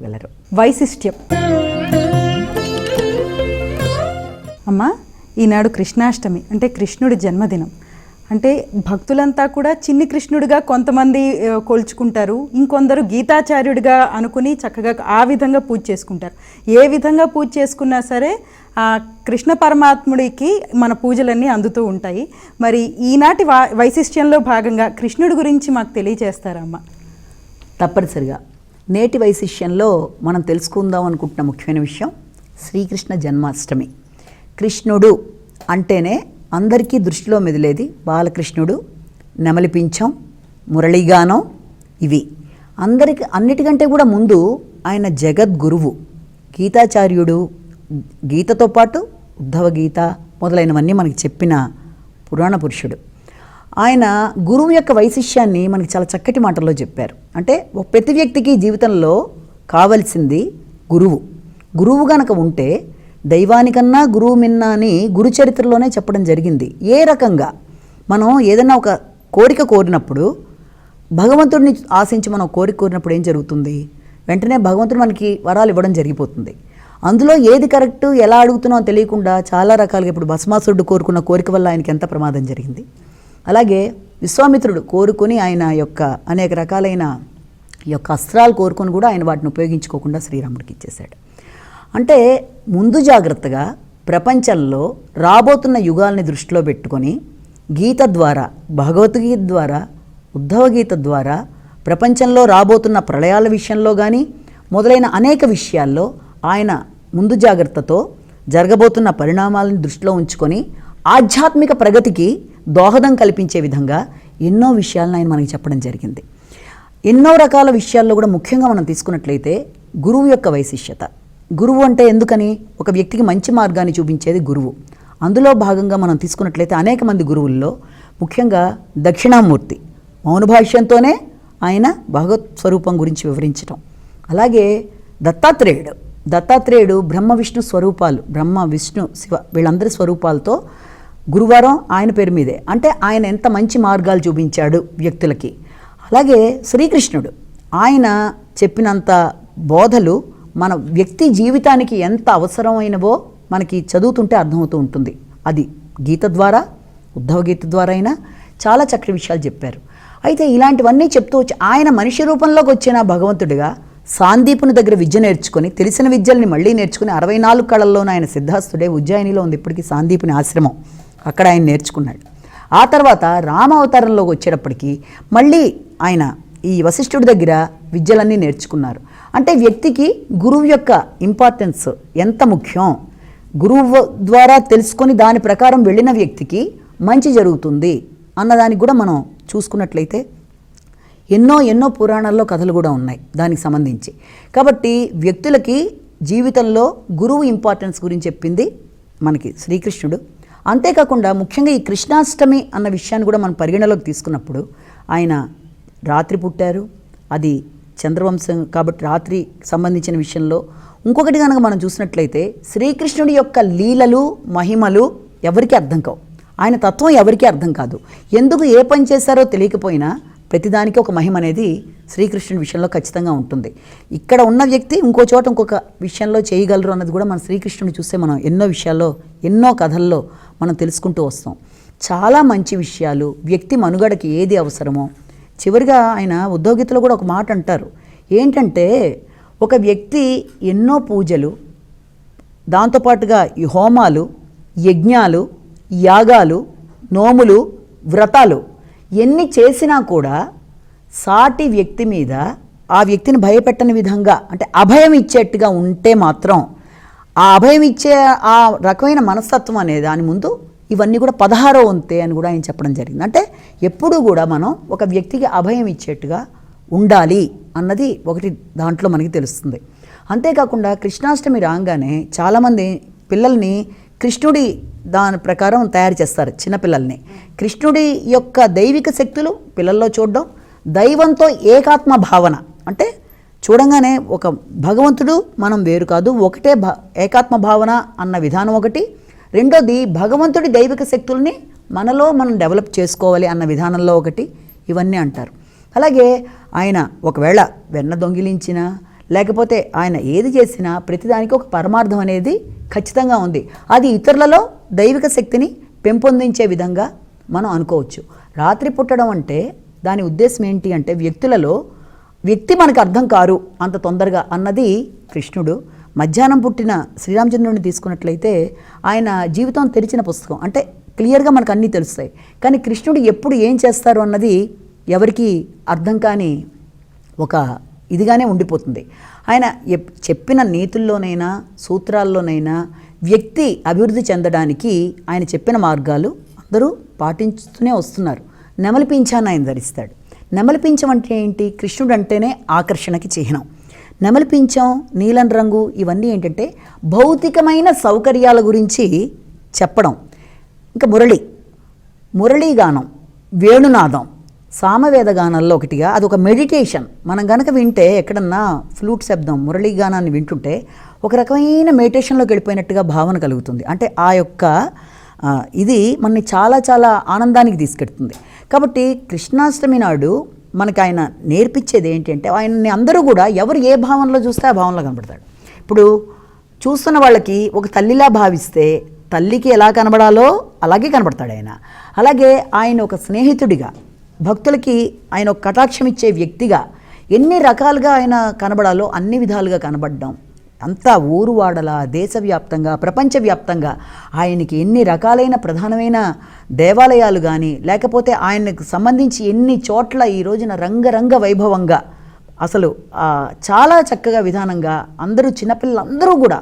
వెళ్ళరు. వైశిష్ట్యం. అమ్మ, ఈనాడు కృష్ణాష్టమి అంటే కృష్ణుడి జన్మదినం. అంటే భక్తులంతా కూడా చిన్ని కృష్ణుడిగా కొంతమంది కొలుచుకుంటారు, ఇంకొందరు గీతాచార్యుడిగా అనుకుని చక్కగా ఆ విధంగా పూజ చేసుకుంటారు. ఏ విధంగా పూజ చేసుకున్నా సరే ఆ కృష్ణ పరమాత్ముడికి మన పూజలన్నీ అందుతూ ఉంటాయి. మరి ఈనాటి వైశిష్ట్యంలో భాగంగా కృష్ణుడి గురించి మాకు తెలియజేస్తారమ్మా? తప్పనిసరిగా నేటి వైశిష్యంలో మనం తెలుసుకుందాం అనుకుంటున్న ముఖ్యమైన విషయం శ్రీకృష్ణ జన్మాష్టమి. కృష్ణుడు అంటేనే అందరికీ దృష్టిలో మెదిలేది బాలకృష్ణుడు, నెమలిపించం, మురళీగానం. ఇవి అన్నిటికంటే కూడా ముందు ఆయన జగద్గురువు, గీతాచార్యుడు. గీతతో పాటు ఉద్ధవ గీత మొదలైనవన్నీ మనకి చెప్పిన పురాణ పురుషుడు. ఆయన గురువు యొక్క వైశిష్యాన్ని మనకి చాలా చక్కటి మాటల్లో చెప్పారు. అంటే ప్రతి వ్యక్తికి జీవితంలో కావలసింది గురువు. గురువు గనక ఉంటే దైవానికన్నా గురువు మిన్న అని గురు చరిత్రలోనే చెప్పడం జరిగింది. ఏ రకంగా మనం ఏదైనా ఒక కోరిక కోరినప్పుడు, భగవంతుడిని ఆశించి మనం కోరిక కోరినప్పుడు ఏం జరుగుతుంది? వెంటనే భగవంతుడు మనకి వరాలు ఇవ్వడం జరిగిపోతుంది. అందులో ఏది కరెక్ట్, ఎలా అడుగుతున్నామో తెలియకుండా చాలా రకాలుగా ఇప్పుడు భస్మాసురుడు కోరుకున్న కోరిక వల్ల ఆయనకి ఎంత ప్రమాదం జరిగింది. అలాగే విశ్వామిత్రుడు కోరుకొని ఆయన యొక్క అనేక రకాలైన యొక్క అస్త్రాలు కోరుకొని కూడా ఆయన వాటిని ఉపయోగించుకోకుండా శ్రీరాముడికి ఇచ్చేశాడు. అంటే ముందు జాగ్రత్తగా ప్రపంచంలో రాబోతున్న యుగాల్ని దృష్టిలో పెట్టుకొని గీత ద్వారా, భగవద్గీత ద్వారా, ఉద్ధవ గీత ద్వారా ప్రపంచంలో రాబోతున్న ప్రళయాల విషయంలో కానీ మొదలైన అనేక విషయాల్లో ఆయన ముందు జాగ్రత్తతో జరగబోతున్న పరిణామాలను దృష్టిలో ఉంచుకొని ఆధ్యాత్మిక ప్రగతికి దోహదం కల్పించే విధంగా ఎన్నో విషయాలను ఆయన మనకి చెప్పడం జరిగింది. ఎన్నో రకాల విషయాల్లో కూడా ముఖ్యంగా మనం తీసుకున్నట్లయితే గురువు యొక్క వైశిష్యత. గురువు అంటే ఎందుకని? ఒక వ్యక్తికి మంచి మార్గాన్ని చూపించేది గురువు. అందులో భాగంగా మనం తీసుకున్నట్లయితే అనేక మంది గురువుల్లో ముఖ్యంగా దక్షిణామూర్తి మౌనభాష్యంతోనే ఆయన భగవత్ స్వరూపం గురించి వివరించటం. అలాగే దత్తాత్రేయుడు బ్రహ్మ విష్ణు స్వరూపాలు, బ్రహ్మ విష్ణు శివ వీళ్ళందరి స్వరూపాలతో గురువారం ఆయన పేరు మీదే. అంటే ఆయన ఎంత మంచి మార్గాలు చూపించాడు వ్యక్తులకి. అలాగే శ్రీకృష్ణుడు ఆయన చెప్పినంత బోధలు మన వ్యక్తి జీవితానికి ఎంత అవసరమైనవో మనకి చదువుతుంటే అర్థమవుతూ ఉంటుంది. అది గీత ద్వారా, ఉద్ధవ గీత ద్వారా అయినా చాలా చక్కటి విషయాలు చెప్పారు. అయితే ఇలాంటివన్నీ చెప్తూ వచ్చి ఆయన మనిషి రూపంలోకి వచ్చిన భగవంతుడిగా సాందీపుని దగ్గర విద్య నేర్చుకొని, తెలిసిన విద్యల్ని మళ్ళీ నేర్చుకుని 64 కళల్లోనూ ఆయన సిద్ధాస్తుడే. ఉజ్జయినిలో ఉంది ఇప్పటికీ సాందీపుని ఆశ్రమం, అక్కడ ఆయన నేర్చుకున్నాడు. ఆ తర్వాత రామ అవతారంలోకి వచ్చేటప్పటికి మళ్ళీ ఆయన ఈ వశిష్ఠుడి దగ్గర విద్యలన్నీ నేర్చుకున్నారు. అంటే వ్యక్తికి గురువు యొక్క ఇంపార్టెన్స్ ఎంత ముఖ్యం, గురువు ద్వారా తెలుసుకొని దాని ప్రకారం వెళ్ళిన వ్యక్తికి మంచి జరుగుతుంది అన్నదానికి కూడా మనం చూసుకున్నట్లయితే ఎన్నో పురాణాల్లో కథలు కూడా ఉన్నాయి దానికి సంబంధించి. కాబట్టి వ్యక్తులకి జీవితంలో గురువు ఇంపార్టెన్స్ గురించి చెప్పింది మనకి శ్రీకృష్ణుడు. అంతేకాకుండా ముఖ్యంగా ఈ కృష్ణాష్టమి అన్న విషయాన్ని కూడా మనం పరిగణలోకి తీసుకున్నప్పుడు ఆయన రాత్రి పుట్టారు, అది చంద్రవంశం కాబట్టి రాత్రి సంబంధించిన విషయంలో. ఇంకొకటి కనుక మనం చూసినట్లయితే శ్రీకృష్ణుడి యొక్క లీలలు, మహిమలు ఎవరికీ అర్థం కావు. ఆయన తత్వం ఎవరికీ అర్థం కాదు. ఎందుకు ఏ పని చేశారో తెలియకపోయినా ప్రతిదానికి ఒక మహిమ అనేది శ్రీకృష్ణుడి విషయంలో ఖచ్చితంగా ఉంటుంది. ఇక్కడ ఉన్న వ్యక్తి ఇంకో చోట ఇంకొక విషయంలో చేయగలరు అన్నది కూడా మన శ్రీకృష్ణుని చూస్తే మనం ఎన్నో విషయాల్లో, ఎన్నో కథల్లో మనం తెలుసుకుంటూ వస్తాం. చాలా మంచి విషయాలు, వ్యక్తి మనుగడకి ఏది అవసరమో. చివరిగా ఆయన ఉద్ధవ గీతలో కూడా ఒక మాట అంటారు. ఏంటంటే ఒక వ్యక్తి ఎన్నో పూజలు, దాంతోపాటుగా ఈ హోమాలు, యజ్ఞాలు, యాగాలు, నోములు, వ్రతాలు ఎన్ని చేసినా కూడా సాటి వ్యక్తి మీద ఆ వ్యక్తిని భయపెట్టని విధంగా, అంటే అభయం ఇచ్చేట్టుగా ఉంటే మాత్రం ఆ అభయం ఇచ్చే ఆ రకమైన మనస్తత్వం అనే దాని ముందు ఇవన్నీ కూడా 16వ వంతే అని కూడా ఆయన చెప్పడం జరిగింది. అంటే ఎప్పుడూ కూడా మనం ఒక వ్యక్తికి అభయం ఇచ్చేట్టుగా ఉండాలి అన్నది ఒకటి దాంట్లో మనకి తెలుస్తుంది. అంతేకాకుండా కృష్ణాష్టమి రాగానే చాలామంది పిల్లల్ని కృష్ణుడి దాని ప్రకారం తయారు చేస్తారు. చిన్నపిల్లల్ని కృష్ణుడి యొక్క దైవిక శక్తులు పిల్లల్లో చూడడం, దైవంతో ఏకాత్మ భావన. అంటే చూడంగానే ఒక భగవంతుడు మనం వేరు కాదు, ఒకటే ఏకాత్మ భావన అన్న విధానం ఒకటి. రెండోది భగవంతుడి దైవిక శక్తుల్ని మనలో మనం డెవలప్ చేసుకోవాలి అన్న విధానంలో ఒకటి. ఇవన్నీ అంటారు. అలాగే ఆయన ఒకవేళ వెన్న దొంగిలించినా లేకపోతే ఆయన ఏది చేసినా ప్రతిదానికి ఒక పరమార్థం అనేది ఖచ్చితంగా ఉంది. అది ఇతరులలో దైవిక శక్తిని పెంపొందించే విధంగా మనం అనుకోవచ్చు. రాత్రి పుట్టడం అంటే దాని ఉద్దేశం ఏంటి అంటే వ్యక్తులలో వ్యక్తి మనకు అర్థం కారు అంత తొందరగా అన్నది కృష్ణుడు. మధ్యాహ్నం పుట్టిన శ్రీరామచంద్రుడిని తీసుకున్నట్లయితే ఆయన జీవితం తెరిచిన పుస్తకం, అంటే క్లియర్గా మనకు అన్నీ తెలుస్తాయి. కానీ కృష్ణుడు ఎప్పుడు ఏం చేస్తారు అన్నది ఎవరికి అర్థం కాని ఒక ఇదిగానే ఉండిపోతుంది. ఆయన చెప్పిన నీతుల్లోనైనా సూత్రాల్లోనైనా వ్యక్తి అభివృద్ధి చెందడానికి ఆయన చెప్పిన మార్గాలు అందరూ పాటించుతూనే వస్తున్నారు. నెమలి పింఛాన్ని ఆయన ధరిస్తాడు. నెమలి పింఛం అంటే ఏంటి? కృష్ణుడు అంటేనే ఆకర్షణకి చిహ్నం. నెమలి పింఛం, నీలం రంగు ఇవన్నీ ఏంటంటే భౌతికమైన సౌకర్యాల గురించి చెప్పడం. ఇంకా మురళీగానం, వేణునాదం సామవేద గానాల్లో ఒకటిగా అదొక మెడిటేషన్. మనం గనక వింటే ఎక్కడన్నా ఫ్లూట్ శబ్దం మురళీగానాన్ని వింటుంటే ఒక రకమైన మెడిటేషన్లోకి వెళ్ళిపోయినట్టుగా భావన కలుగుతుంది. అంటే ఆ యొక్క ఇది మనని చాలా చాలా ఆనందానికి తీసుకెడుతుంది. కాబట్టి కృష్ణాష్టమి నాడు మనకు ఆయన నేర్పించేది ఏంటి అంటే ఆయన్ని అందరూ కూడా ఎవరు ఏ భావనలో చూస్తే ఆ భావనలో కనబడతాడు. ఇప్పుడు చూస్తున్న వాళ్ళకి ఒక తల్లిలా భావిస్తే తల్లికి ఎలా కనబడాలో అలాగే కనబడతాడు ఆయన. అలాగే ఆయన ఒక స్నేహితుడిగా, భక్తులకి ఆయన ఒక కటాక్షం ఇచ్చే వ్యక్తిగా ఎన్ని రకాలుగా ఆయన కనబడాలో అన్ని విధాలుగా కనబడడం, అంతా ఊరువాడలా దేశవ్యాప్తంగా ప్రపంచవ్యాప్తంగా ఆయనకి ఎన్ని రకాలైన ప్రధానమైన దేవాలయాలు కానీ లేకపోతే ఆయనకు సంబంధించి ఎన్ని చోట్ల ఈ రోజున రంగరంగ వైభవంగా అసలు చాలా చక్కగా విధానంగా అందరూ చిన్నపిల్లలందరూ కూడా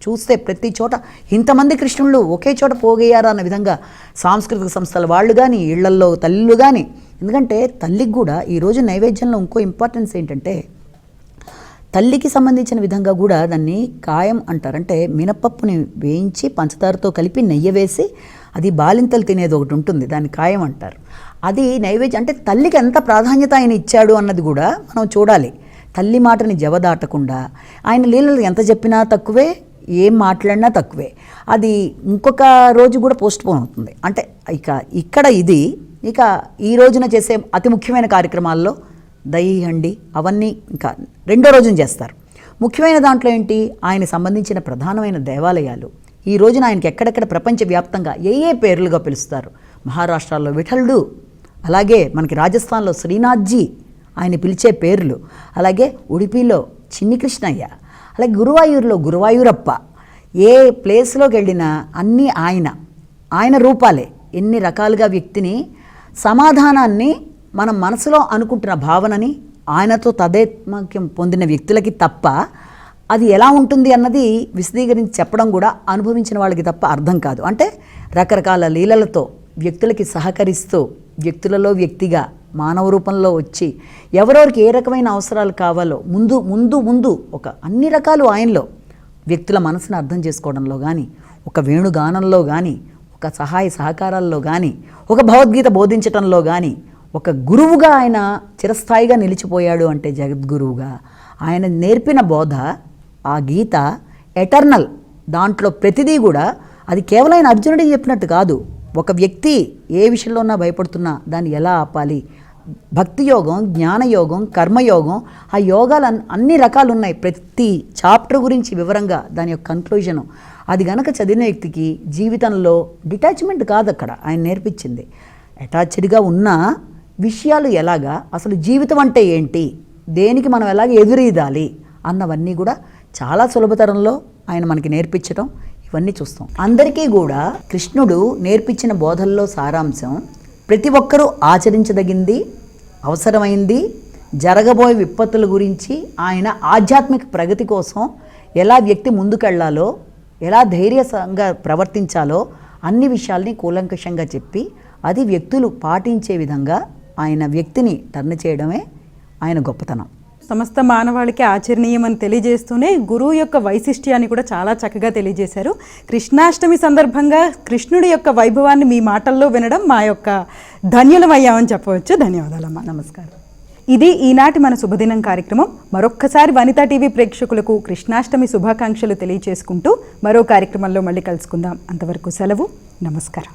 చూస్తే ప్రతి చోట ఇంతమంది కృష్ణుళ్ళు ఒకే చోట పోగయ్యారా అన్న విధంగా సాంస్కృతిక సంస్థల వాళ్ళు కానీ ఇళ్లల్లో తల్లులు కానీ, ఎందుకంటే తల్లికి కూడా ఈరోజు నైవేద్యంలో ఇంకో ఇంపార్టెన్స్ ఏంటంటే తల్లికి సంబంధించిన విధంగా కూడా దాన్ని కాయం అంటారు. అంటే మినపప్పుని వేయించి పంచదారతో కలిపి నెయ్యి వేసి అది బాలింతలు తినేది ఒకటి ఉంటుంది, దాన్ని కాయం అంటారు. అది నైవేద్యం. అంటే తల్లికి ఎంత ప్రాధాన్యత ఆయన ఇచ్చాడు అన్నది కూడా మనం చూడాలి. తల్లి మాటని జవదాటకుండా ఆయన లీలలు ఎంత చెప్పినా తక్కువే, ఏం మాట్లాడినా తక్కువే. అది ఇంకొక రోజు కూడా పోస్ట్ పోన్ అవుతుంది. అంటే ఇక్కడ ఇది ఇక ఈ రోజున చేసే అతి ముఖ్యమైన కార్యక్రమాల్లో దహి అవన్నీ ఇంకా రెండో రోజున చేస్తారు. ముఖ్యమైన దాంట్లో ఏంటి, ఆయన సంబంధించిన ప్రధానమైన దేవాలయాలు ఈ రోజున ఆయనకి ఎక్కడెక్కడ ప్రపంచవ్యాప్తంగా ఏ పేర్లుగా పిలుస్తారు. మహారాష్ట్రలో విఠలుడు, అలాగే మనకి రాజస్థాన్లో శ్రీనాథ్జీ ఆయన పిలిచే పేర్లు, అలాగే ఉడిపిలో చిన్ని కృష్ణయ్య, అలాగే గురువాయూరులో గురువాయూరప్ప. ఏ ప్లేస్లోకి వెళ్ళినా అన్నీ ఆయన రూపాలే. ఎన్ని రకాలుగా వ్యక్తిని సమాధానాన్ని మనం మనసులో అనుకుంటున్న భావనని ఆయనతో తదేత్మక్యం పొందిన వ్యక్తులకి తప్ప అది ఎలా ఉంటుంది అన్నది విశదీకరించి చెప్పడం కూడా అనుభవించిన వాళ్ళకి తప్ప అర్థం కాదు. అంటే రకరకాల లీలలతో వ్యక్తులకి సహకరిస్తూ వ్యక్తులలో వ్యక్తిగా మానవ రూపంలో వచ్చి ఎవరెవరికి ఏ రకమైన అవసరాలు కావాలో ముందు ఒక అన్ని రకాలు ఆయనలో వ్యక్తుల మనసును అర్థం చేసుకోవడంలో కానీ, ఒక వేణుగానంలో కానీ, ఒక సహాయ సహకారాల్లో కానీ, ఒక భగవద్గీత బోధించటంలో కానీ ఒక గురువుగా ఆయన చిరస్థాయిగా నిలిచిపోయాడు. అంటే జగద్గురువుగా ఆయన నేర్పిన బోధ, ఆ గీత ఎటర్నల్. దాంట్లో ప్రతిదీ కూడా అది కేవలం ఆయన అర్జునుడికి చెప్పినట్టు కాదు. ఒక వ్యక్తి ఏ విషయంలో ఉన్నా భయపడుతున్నా దాన్ని ఎలా ఆపాలి, భక్తి యోగం, జ్ఞానయోగం, కర్మయోగం, ఆ యోగాలు అన్ని రకాలు ఉన్నాయి. ప్రతి చాప్టర్ గురించి వివరంగా దాని యొక్క కన్క్లూజను అది గనక చదివిన వ్యక్తికి జీవితంలో డిటాచ్మెంట్ కాదు అక్కడ ఆయన నేర్పించింది. అటాచ్డ్గా ఉన్న విషయాలు ఎలాగా, అసలు జీవితం అంటే ఏంటి, దేనికి మనం ఎలాగ ఎదురీదాలి అన్నవన్నీ కూడా చాలా సులభతరంలో ఆయన మనకి నేర్పించడం, ఇవన్నీ చూస్తాం. అందరికీ కూడా కృష్ణుడు నేర్పించిన బోధల్లో సారాంశం ప్రతి ఒక్కరూ ఆచరించదగింది, అవసరమైంది, జరగబోయే విపత్తుల గురించి ఆయన ఆధ్యాత్మిక ప్రగతి కోసం ఎలా వ్యక్తి ముందుకెళ్లాలో, ఎలా ధైర్యంగా ప్రవర్తించాలో అన్ని విషయాల్ని కూలంకషంగా చెప్పి అది వ్యక్తులు పాటించే విధంగా ఆయన వ్యక్తిని టర్న్ చేయడమే ఆయన గొప్పతనం. సమస్త మానవాళికి ఆచరణీయమని తెలియజేస్తూనే గురువు యొక్క వైశిష్ట్యాన్ని కూడా చాలా చక్కగా తెలియజేశారు. కృష్ణాష్టమి సందర్భంగా కృష్ణుడి యొక్క వైభవాన్ని మీ మాటల్లో వినడం మా యొక్క ధన్యులమయ్యామని చెప్పవచ్చు. ధన్యవాదాలమ్మా. నమస్కారం. ఇది ఈనాటి మన శుభదినం కార్యక్రమం. మరొక్కసారి వనితా టీవీ ప్రేక్షకులకు కృష్ణాష్టమి శుభాకాంక్షలు తెలియజేసుకుంటూ మరో కార్యక్రమంలో మళ్ళీ కలుసుకుందాం. అంతవరకు సెలవు. నమస్కారం.